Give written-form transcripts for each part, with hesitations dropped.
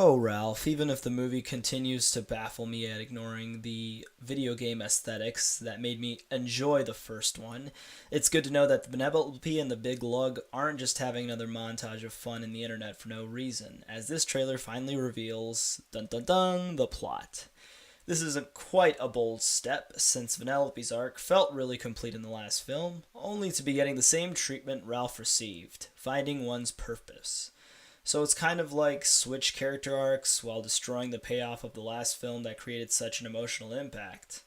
Oh, Ralph, even if the movie continues to baffle me at ignoring the video game aesthetics that made me enjoy the first one, it's good to know that the Benevolpe and the Big Lug aren't just having another montage of fun in the internet for no reason, as this trailer finally reveals, dun dun dun, the plot. This isn't quite a bold step, since Vanellope's arc felt really complete in the last film, only to be getting the same treatment Ralph received, finding one's purpose. So it's kind of like switch character arcs while destroying the payoff of the last film that created such an emotional impact.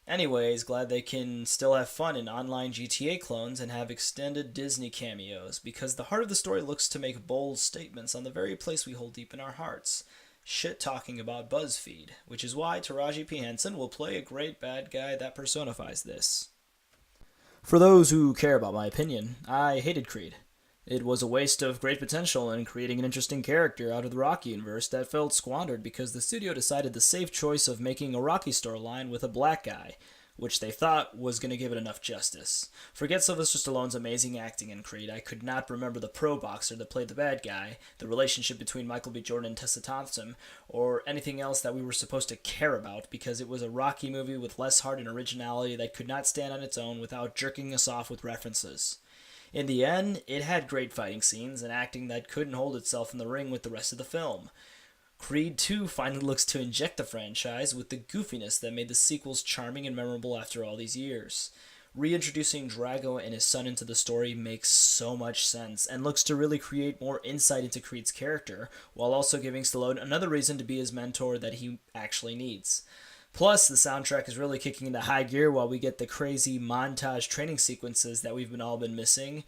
Anyways, glad they can still have fun in online GTA clones and have extended Disney cameos, because the heart of the story looks to make bold statements on the very place we hold deep in our hearts. Shit talking about BuzzFeed, which is why Taraji P. Henson will play a great bad guy that personifies this. For those who care about my opinion, I hated Creed. It was a waste of great potential in creating an interesting character out of the Rocky universe that felt squandered because the studio decided the safe choice of making a Rocky storyline with a black guy, which they thought was going to give it enough justice. Forget Sylvester Stallone's amazing acting in Creed, I could not remember the pro boxer that played the bad guy, the relationship between Michael B. Jordan and Tessa Thompson, or anything else that we were supposed to care about because it was a Rocky movie with less heart and originality that could not stand on its own without jerking us off with references. In the end, it had great fighting scenes and acting that couldn't hold itself in the ring with the rest of the film. Creed 2 finally looks to inject the franchise with the goofiness that made the sequels charming and memorable after all these years. Reintroducing Drago and his son into the story makes so much sense and looks to really create more insight into Creed's character, while also giving Stallone another reason to be his mentor that he actually needs. Plus, the soundtrack is really kicking into high gear while we get the crazy montage training sequences that we've all been missing,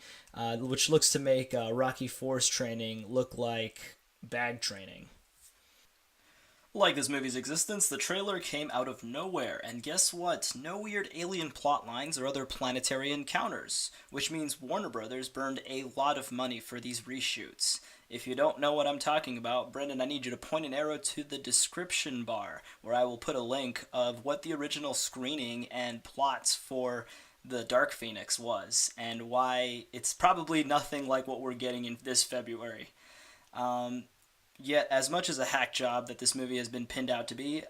which looks to make Rocky Force training look like bag training. Like this movie's existence, the trailer came out of nowhere, and guess what? No weird alien plot lines or other planetary encounters, which means Warner Brothers burned a lot of money for these reshoots. If you don't know what I'm talking about, Brendan, I need you to point an arrow to the description bar, where I will put a link of what the original screening and plots for the Dark Phoenix was, and why it's probably nothing like what we're getting in this February. Um, Yet, as much as a hack job that this movie has been pinned out to be,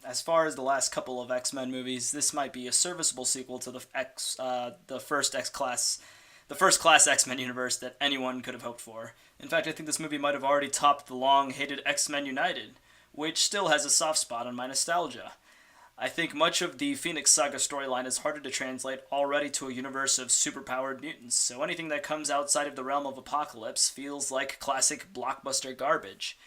as far as the last couple of X-Men movies, this might be a serviceable sequel to the first X-Class, the first class X-Men universe that anyone could have hoped for. In fact, I think this movie might have already topped the long-hated X-Men United, which still has a soft spot on my nostalgia. I think much of the Phoenix Saga storyline is harder to translate already to a universe of superpowered mutants, so anything that comes outside of the realm of Apocalypse feels like classic blockbuster garbage.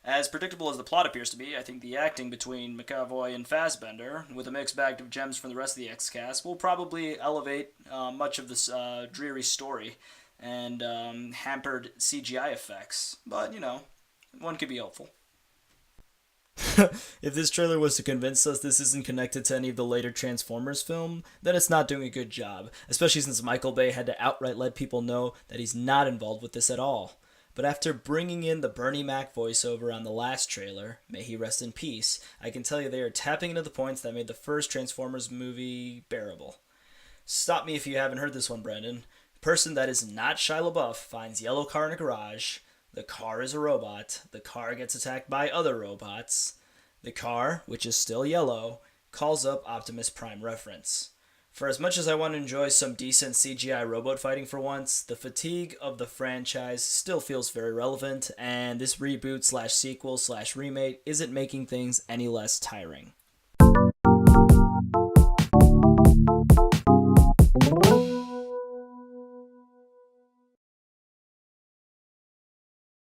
As predictable as the plot appears to be, I think the acting between McAvoy and Fassbender, with a mixed bag of gems from the rest of the X-Cast, will probably elevate much of this dreary story and hampered CGI effects. But, one could be hopeful. If this trailer was to convince us this isn't connected to any of the later Transformers film, then it's not doing a good job, especially since Michael Bay had to outright let people know that he's not involved with this at all. But after bringing in the Bernie Mac voiceover on the last trailer, may he rest in peace, I can tell you they are tapping into the points that made the first Transformers movie bearable. Stop me if you haven't heard this one, Brandon. Person that is not Shia LaBeouf finds yellow car in a garage. The car is a robot. The car gets attacked by other robots. The car, which is still yellow, calls up Optimus Prime reference. For as much as I want to enjoy some decent CGI robot fighting for once, the fatigue of the franchise still feels very relevant, and this reboot slash sequel slash remake isn't making things any less tiring.